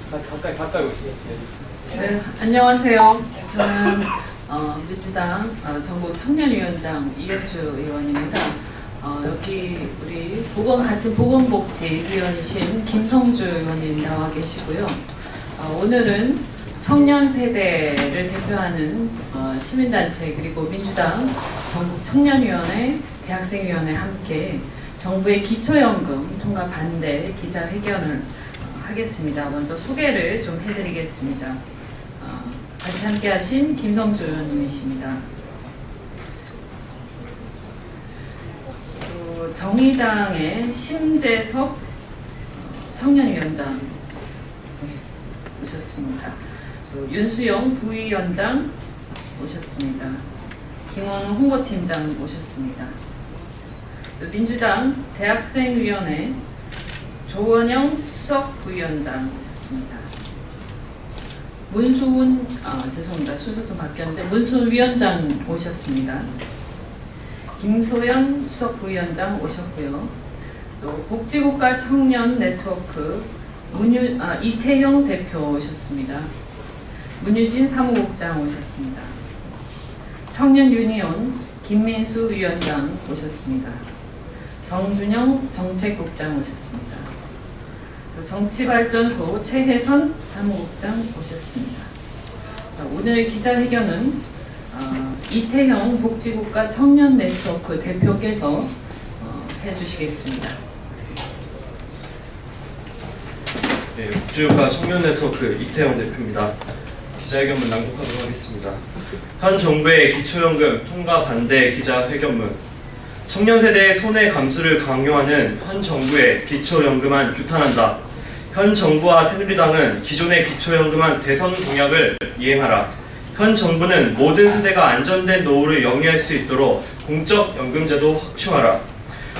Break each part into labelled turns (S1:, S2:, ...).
S1: 가까이 오시죠.
S2: 네, 안녕하세요. 저는 민주당 전국 청년위원장 이현주 의원입니다. 여기 우리 같은 보건복지위원이신 김성주 의원님 나와 계시고요. 오늘은 청년 세대를 대표하는 시민단체 그리고 민주당 전국 청년위원회, 대학생위원회 함께 정부의 기초연금 통과 반대 기자회견을 하겠습니다. 먼저 소개를 좀 해드리겠습니다. 같이 함께하신 김성주 의원님이십니다. 또 정의당의 심재석 청년위원장 오셨습니다. 또 윤수영 부위원장 오셨습니다. 김원우 홍보팀장 오셨습니다. 또 민주당 대학생위원회 조원영 수석 부위원장이었습니다. 죄송합니다. 순서 좀 바뀌었는데 문수훈 위원장 오셨습니다. 김소연 수석 부위원장 오셨고요. 또 복지국가 청년 네트워크 이태형 대표 오셨습니다. 문유진 사무국장 오셨습니다. 청년 유니온 김민수 위원장 오셨습니다. 정준영 정책국장 오셨습니다. 정치발전소 최혜선 사무국장 오셨습니다. 오늘 기자회견은 이태형 복지국가 청년 네트워크 대표께서 해주시겠습니다.
S3: 네, 복지국가 청년 네트워크 이태형 대표입니다. 기자회견문 낭독하도록 하겠습니다. 현 정부의 기초연금 통과 반대 기자회견문. 청년 세대의 손해 감수를 강요하는 현 정부의 기초연금안 규탄한다. 현 정부와 새누리당은 기존의 기초연금안 대선 공약을 이행하라. 현 정부는 모든 세대가 안전된 노후를 영위할 수 있도록 공적 연금제도 확충하라.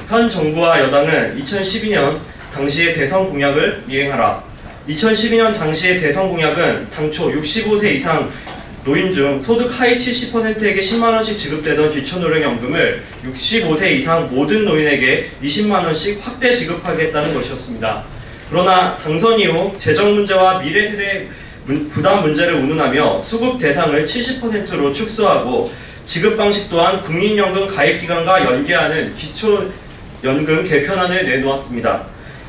S3: 현 정부와 여당은 2012년 당시의 대선 공약을 이행하라. 2012년 당시의 대선 공약은 당초 65세 이상 노인 중 소득 하위 70%에게 10만원씩 지급되던 기초노령연금을 65세 이상 모든 노인에게 20만원씩 확대 지급하겠다는 것이었습니다. 그러나 당선 이후 재정 문제와 미래 세대 부담 문제를 운운하며 수급 대상을 70%로 축소하고 지급 방식 또한 국민연금 가입기간과 연계하는 기초연금 개편안을 내놓았습니다.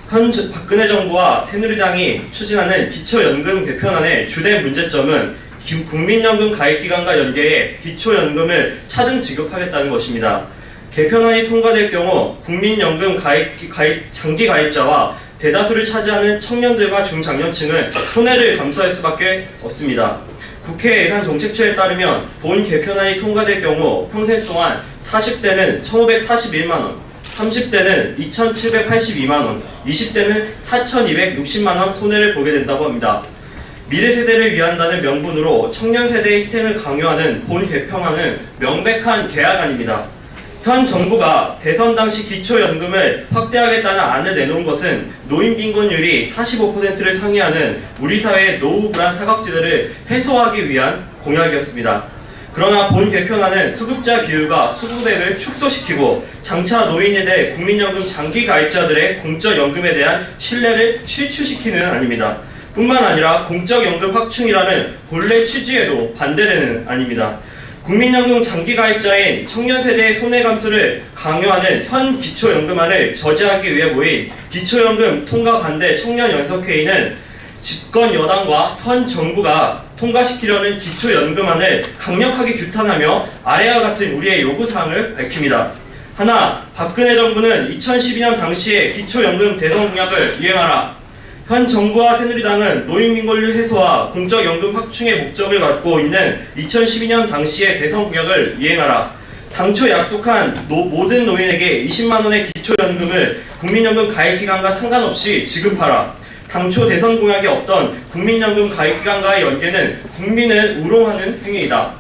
S3: 현 박근혜 정부와 새누리당이 추진하는 기초연금 개편안의 주된 문제점은 국민연금 가입기간과 연계해 기초연금을 차등 지급하겠다는 것입니다. 개편안이 통과될 경우 국민연금 장기 가입자와 대다수를 차지하는 청년들과 중장년층은 손해를 감수할 수밖에 없습니다. 국회 예산정책처에 따르면 본 개편안이 통과될 경우 평생 동안 40대는 1,541만원, 30대는 2,782만원, 20대는 4,260만원 손해를 보게 된다고 합니다. 미래 세대를 위한다는 명분으로 청년 세대의 희생을 강요하는 본 개편안은 명백한 계약안입니다. 현 정부가 대선 당시 기초연금을 확대하겠다는 안을 내놓은 것은 노인 빈곤율이 45%를 상회하는 우리 사회의 노후 불안 사각지대를 해소하기 위한 공약이었습니다. 그러나 본 개편안은 수급자 비율과 수급액을 축소시키고 장차 노인에 대해 국민연금 장기 가입자들의 공적연금에 대한 신뢰를 실추시키는 안입니다. 뿐만 아니라 공적연금 확충이라는 본래 취지에도 반대되는 안입니다. 국민연금 장기가입자인 청년세대의 손해감수를 강요하는 현 기초연금안을 저지하기 위해 모인 기초연금 통과 반대 청년연석회의는 집권 여당과 현 정부가 통과시키려는 기초연금안을 강력하게 규탄하며 아래와 같은 우리의 요구사항을 밝힙니다. 하나, 박근혜 정부는 2012년 당시에 기초연금 대선 공약을 이행하라. 현 정부와 새누리당은 노인빈곤율 해소와 공적연금 확충의 목적을 갖고 있는 2012년 당시의 대선 공약을 이행하라. 당초 약속한 모든 노인에게 20만원의 기초연금을 국민연금 가입기간과 상관없이 지급하라. 당초 대선 공약에 없던 국민연금 가입기간과의 연계는 국민을 우롱하는 행위이다.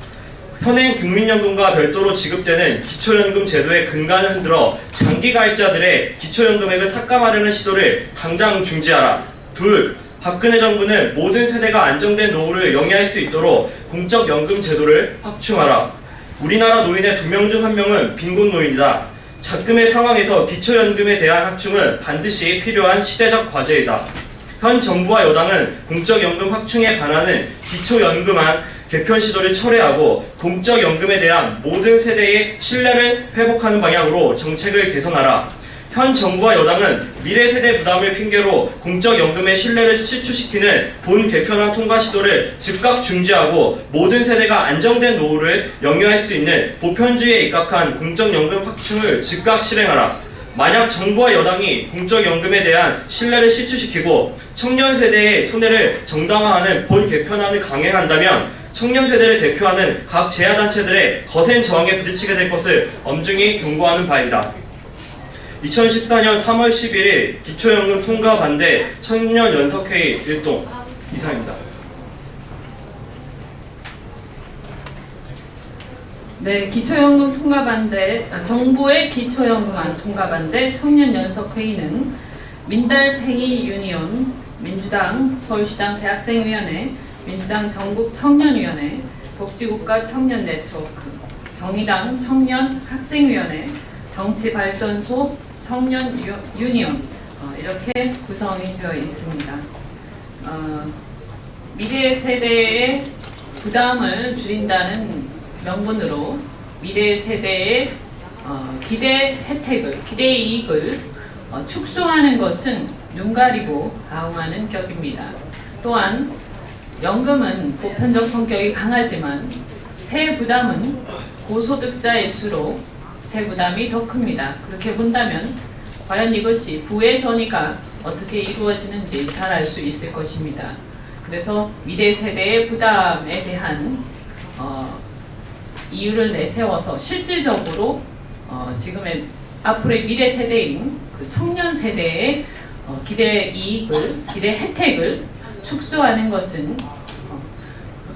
S3: 현행 국민연금과 별도로 지급되는 기초연금 제도의 근간을 흔들어 장기가입자들의 기초연금액을 삭감하려는 시도를 당장 중지하라. 둘, 박근혜 정부는 모든 세대가 안정된 노후를 영위할 수 있도록 공적연금 제도를 확충하라. 우리나라 노인의 2명 중 1명은 빈곤 노인이다. 작금의 상황에서 기초연금에 대한 확충은 반드시 필요한 시대적 과제이다. 현 정부와 여당은 공적연금 확충에 반하는 기초연금안 개편 시도를 철회하고 공적연금에 대한 모든 세대의 신뢰를 회복하는 방향으로 정책을 개선하라. 현 정부와 여당은 미래 세대 부담을 핑계로 공적연금의 신뢰를 실추시키는 본 개편안 통과 시도를 즉각 중지하고 모든 세대가 안정된 노후를 영유할 수 있는 보편주의에 입각한 공적연금 확충을 즉각 실행하라. 만약 정부와 여당이 공적연금에 대한 신뢰를 실추시키고 청년 세대의 손해를 정당화하는 본 개편안을 강행한다면 청년 세대를 대표하는 각 재야단체들의 거센 저항에 부딪히게 될 것을 엄중히 경고하는 바입니다. 2014년 3월 11일 기초연금 통과 반대 청년 연석회의 일동 이상입니다.
S2: 네, 기초연금 통과 반대, 정부의 기초연금안 통과 반대 청년연석회의는 민달팽이 유니온, 민주당 서울시당 대학생위원회, 민주당 전국청년위원회, 복지국가 청년네트워크, 정의당 청년학생위원회, 정치발전소 청년 유니온 이렇게 구성이 되어 있습니다. 미래 세대의 부담을 줄인다는 명분으로 미래 세대의 기대 혜택을, 기대 이익을 축소하는 것은 눈 가리고 아웅하는 격입니다. 또한 연금은 보편적 성격이 강하지만 세 부담은 고소득자일수록 세 부담이 더 큽니다. 그렇게 본다면 과연 이것이 부의 전이가 어떻게 이루어지는지 잘 알 수 있을 것입니다. 그래서 미래 세대의 부담에 대한 이유를 내세워서 실질적으로 지금의 앞으로의 미래 세대인 그 청년 세대의 기대 이익을, 기대 혜택을 축소하는 것은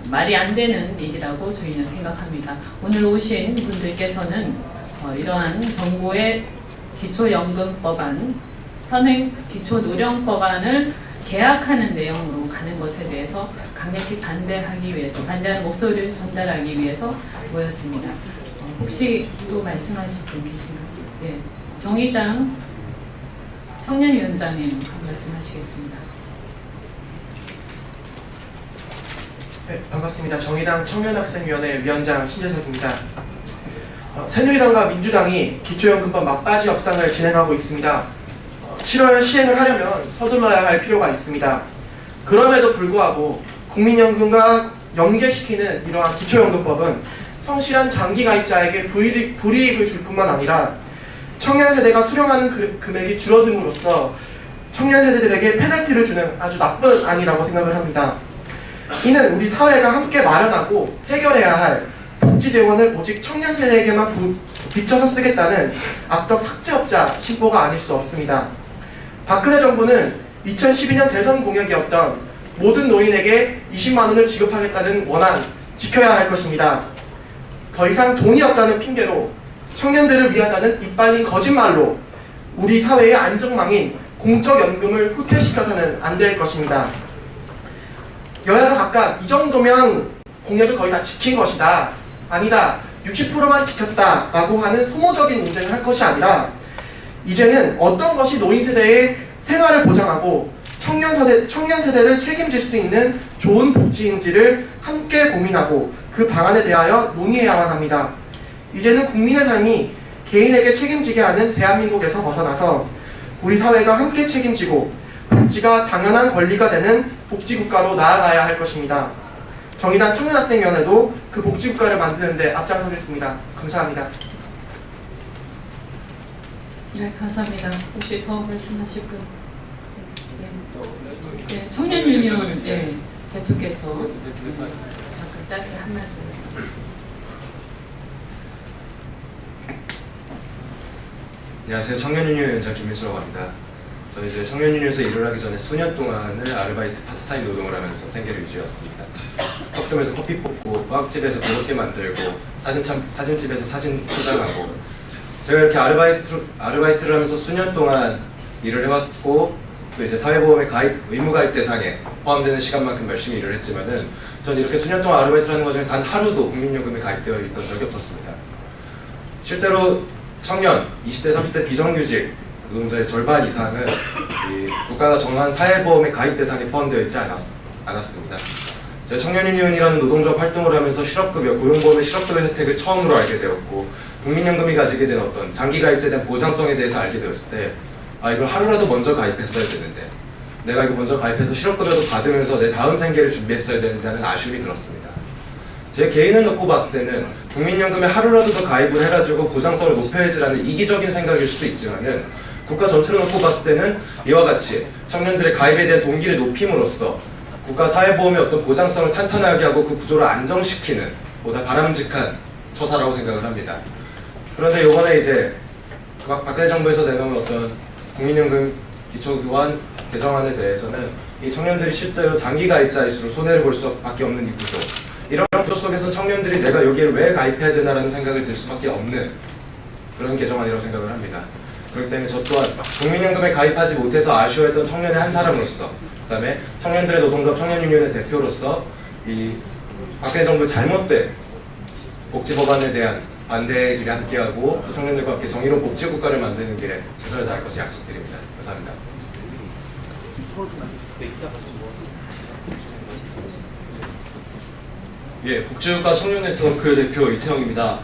S2: 말이 안 되는 일이라고 저희는 생각합니다. 오늘 오신 분들께서는 이러한 정부의 기초연금법안, 현행 기초노령법안을 개혁하는 내용으로 가는 것에 대해서 강력히 반대하기 위해서, 반대하는 목소리를 전달하기 위해서 모였습니다. 혹시 또 말씀하실 분 계신가요? 네, 정의당 청년위원장님 말씀하시겠습니다.
S1: 네, 반갑습니다. 정의당 청년학생위원회 위원장 신재석입니다. 새누리당과 민주당이 기초연금법 막바지 협상을 진행하고 있습니다. 7월 시행을 하려면 서둘러야 할 필요가 있습니다. 그럼에도 불구하고 국민연금과 연계시키는 이러한 기초연금법은 성실한 장기가입자에게 불이익을 줄 뿐만 아니라 청년 세대가 수령하는 금액이 줄어듦으로써 청년 세대들에게 페널티를 주는 아주 나쁜 안이라고 생각을 합니다. 이는 우리 사회가 함께 마련하고 해결해야 할 복지 재원을 오직 청년 세대에게만 비춰서 쓰겠다는 악덕 삭제업자 신보가 아닐 수 없습니다. 박근혜 정부는 2012년 대선 공약이었던 모든 노인에게 20만 원을 지급하겠다는 원안 지켜야 할 것입니다. 더 이상 돈이 없다는 핑계로 청년들을 위하다는 이빨린 거짓말로 우리 사회의 안정망인 공적연금을 후퇴시켜서는 안 될 것입니다. 여야가 각각 이 정도면 공약을 거의 다 지킨 것이다, 아니다, 60%만 지켰다 라고 하는 소모적인 논쟁을 할 것이 아니라 이제는 어떤 것이 노인 세대의 생활을 보장하고 청년 세대를 책임질 수 있는 좋은 복지인지를 함께 고민하고 그 방안에 대하여 논의해야만 합니다. 이제는 국민의 삶이 개인에게 책임지게 하는 대한민국에서 벗어나서 우리 사회가 함께 책임지고 복지가 당연한 권리가 되는 복지국가로 나아가야 할 것입니다. 정의당 청년학생위원회도 그 복지국가를 만드는 데 앞장서겠습니다. 감사합니다.
S2: 네, 감사합니다. 혹시 더 말씀하실 분? 네, 청년유니온 대표께서 잠깐 짧게 한 말씀.
S3: 안녕하세요. 청년유니온 위원장 김민수라고 합니다. 저는 이제 청년유니온에서 일을 하기 전에 수년 동안을 아르바이트 파트타임 노동을 하면서 생계를 유지해왔습니다. 커피점에서 커피 뽑고, 화학집에서 그렇게 만들고, 사진집에서 사진 포장하고, 제가 이렇게 아르바이트를 하면서 수년 동안 일을 해왔고, 또 이제 사회보험의 의무가입 대상에 포함되는 시간만큼 열심히 일을 했지만은, 저는 이렇게 수년 동안 아르바이트를 하는 과정에 단 하루도 국민연금에 가입되어 있던 적이 없었습니다. 실제로 청년, 20대, 30대 비정규직,
S4: 노동자의 절반 이상은 이 국가가 정한 사회보험의 가입 대상에 포함되어 있지 않았습니다. 제가 청년유니온이라는 노동조합 활동을 하면서 실업급여, 고용보험의 실업급여 혜택을 처음으로 알게 되었고 국민연금이 가지게 된 어떤 장기가입제에 대한 보장성에 대해서 알게 되었을 때 이걸 하루라도 먼저 가입했어야 되는데 내가 이거 먼저 가입해서 실업급여도 받으면서 내 다음 생계를 준비했어야 된다는 아쉬움이 들었습니다. 제 개인을 놓고 봤을 때는 국민연금에 하루라도 더 가입을 해가지고 보장성을 높여야지라는 이기적인 생각일 수도 있지만은 국가 전체를 놓고 봤을 때는 이와 같이 청년들의 가입에 대한 동기를 높임으로써 국가 사회보험의 어떤 보장성을 탄탄하게 하고 그 구조를 안정시키는 보다 바람직한 처사라고 생각을 합니다. 그런데 이번에 이제 박근혜 정부에서 내놓은 어떤 국민연금 기초교환 개정안에 대해서는 이 청년들이 실제로 장기 가입자일수록 손해를 볼 수밖에 없는 이 구조, 이런 구조 속에서 청년들이 내가 여기에 왜 가입해야 되나라는 생각을 들 수밖에 없는 그런 개정안이라고 생각을 합니다. 그렇기 때문에 저 또한 국민연금에 가입하지 못해서 아쉬워했던 청년의 한 사람으로서, 그 다음에 청년들의 노동조합 청년유니온의 대표로서 이 박근혜 정부의 잘못된 복지법안에 대한 반대의 길에 함께하고 또 청년들과 함께 정의로운 복지국가를 만드는 길에 최선을 다할 것을 약속드립니다. 감사합니다.
S3: 예, 복지국가 청년 네트워크 대표 이태영입니다.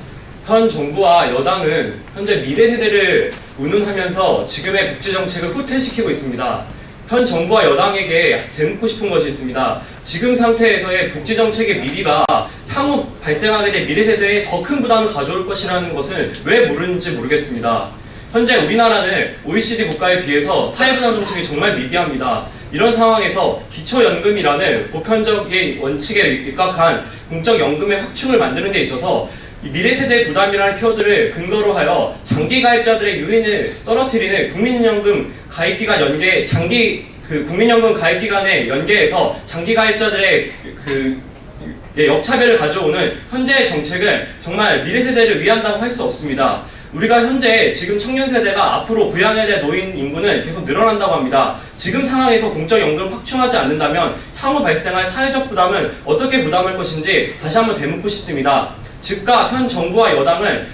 S3: 현 정부와 여당은 현재 미래 세대를 운운하면서 지금의 복지 정책을 후퇴시키고 있습니다. 현 정부와 여당에게 되묻고 싶은 것이 있습니다. 지금 상태에서의 복지 정책의 미비가 향후 발생하게 될 미래 세대에 더 큰 부담을 가져올 것이라는 것은 왜 모르는지 모르겠습니다. 현재 우리나라는 OECD 국가에 비해서 사회부담 정책이 정말 미비합니다. 이런 상황에서 기초연금이라는 보편적인 원칙에 입각한 공적연금의 확충을 만드는 데 있어서 미래 세대의 부담이라는 키워드를 근거로 하여 장기 가입자들의 유인을 떨어뜨리는 국민연금 가입기간 연계, 국민연금 가입기간에 연계해서 장기 가입자들의 역차별을 가져오는 현재의 정책은 정말 미래 세대를 위한다고 할 수 없습니다. 우리가 현재 지금 청년 세대가 앞으로 부양해야 될 노인 인구는 계속 늘어난다고 합니다. 지금 상황에서 공적연금을 확충하지 않는다면 향후 발생할 사회적 부담은 어떻게 부담할 것인지 다시 한번 되묻고 싶습니다. 즉각 현 정부와 여당은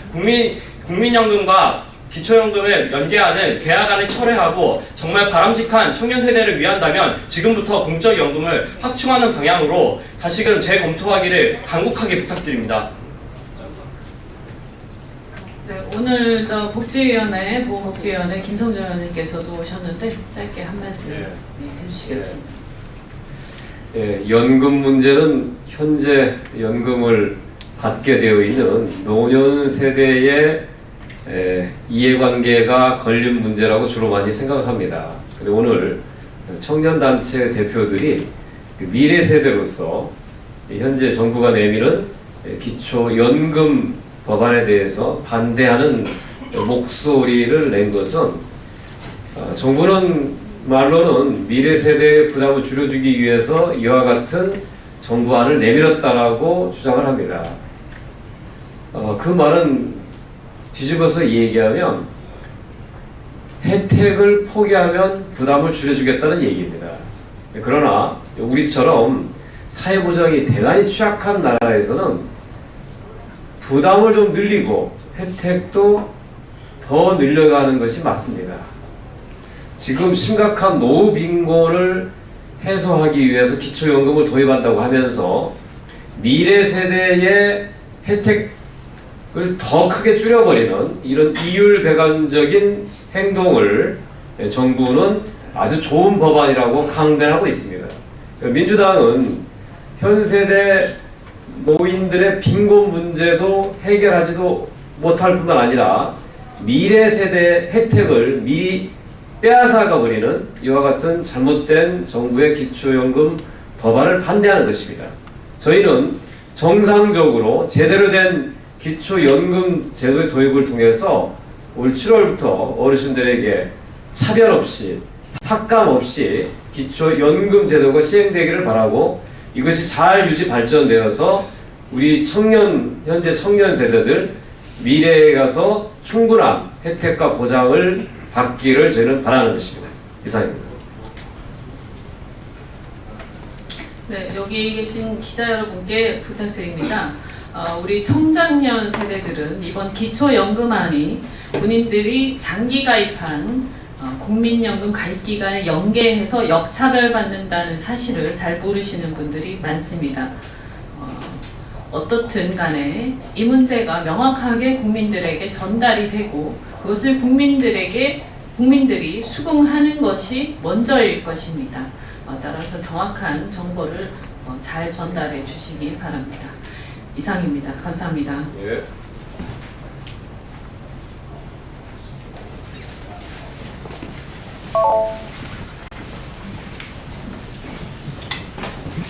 S3: 국민연금과 기초연금을 연계하는 계약안을 철회하고 정말 바람직한 청년 세대를 위한다면 지금부터 공적연금을 확충하는 방향으로 다시금 재검토하기를 간곡하게 부탁드립니다.
S2: 네, 오늘 복지위원회, 보건복지위원회 김성준 의원님께서도 오셨는데 짧게 한 말씀 해주시겠습니다.
S5: 예, 연금 문제는 현재 연금을 받게 되어 있는 노년 세대의 이해관계가 걸린 문제라고 주로 많이 생각을 합니다. 근데 오늘 청년단체 대표들이 미래 세대로서 현재 정부가 내미는 기초연금 법안에 대해서 반대하는 목소리를 낸 것은 정부는 말로는 미래 세대의 부담을 줄여주기 위해서 이와 같은 정부안을 내밀었다라고 주장을 합니다. 그 말은 뒤집어서 얘기하면 혜택을 포기하면 부담을 줄여주겠다는 얘기입니다. 그러나 우리처럼 사회보장이 대단히 취약한 나라에서는 부담을 좀 늘리고 혜택도 더 늘려가는 것이 맞습니다. 지금 심각한 노후 빈곤을 해소하기 위해서 기초연금을 도입한다고 하면서 미래 세대의 혜택을 더 크게 줄여버리는 이런 이율배반적인 행동을 정부는 아주 좋은 법안이라고 강변하고 있습니다. 민주당은 현 세대 노인들의 빈곤 문제도 해결하지도 못할 뿐만 아니라 미래 세대의 혜택을 미리 빼앗아가 버리는 이와 같은 잘못된 정부의 기초연금 법안을 반대하는 것입니다. 저희는 정상적으로 제대로 된 기초연금 제도의 도입을 통해서 올 7월부터 어르신들에게 차별 없이 삭감 없이 기초연금 제도가 시행되기를 바라고 이것이 잘 유지 발전되어서 우리 현재 청년 세대들 미래에 가서 충분한 혜택과 보장을 받기를 저희는 바라는 것입니다. 이상입니다.
S2: 네, 여기 계신 기자 여러분께 부탁드립니다. 우리 청장년 세대들은 이번 기초연금안이 본인들이 장기 가입한 국민연금 가입 기간을 연계해서 역차별받는다는 사실을 잘 모르시는 분들이 많습니다. 어떻든 간에 이 문제가 명확하게 국민들에게 전달이 되고 그것을 국민들이 수긍하는 것이 먼저일 것입니다. 따라서 정확한 정보를 잘 전달해 주시기 바랍니다. 이상입니다. 감사합니다.
S5: 예.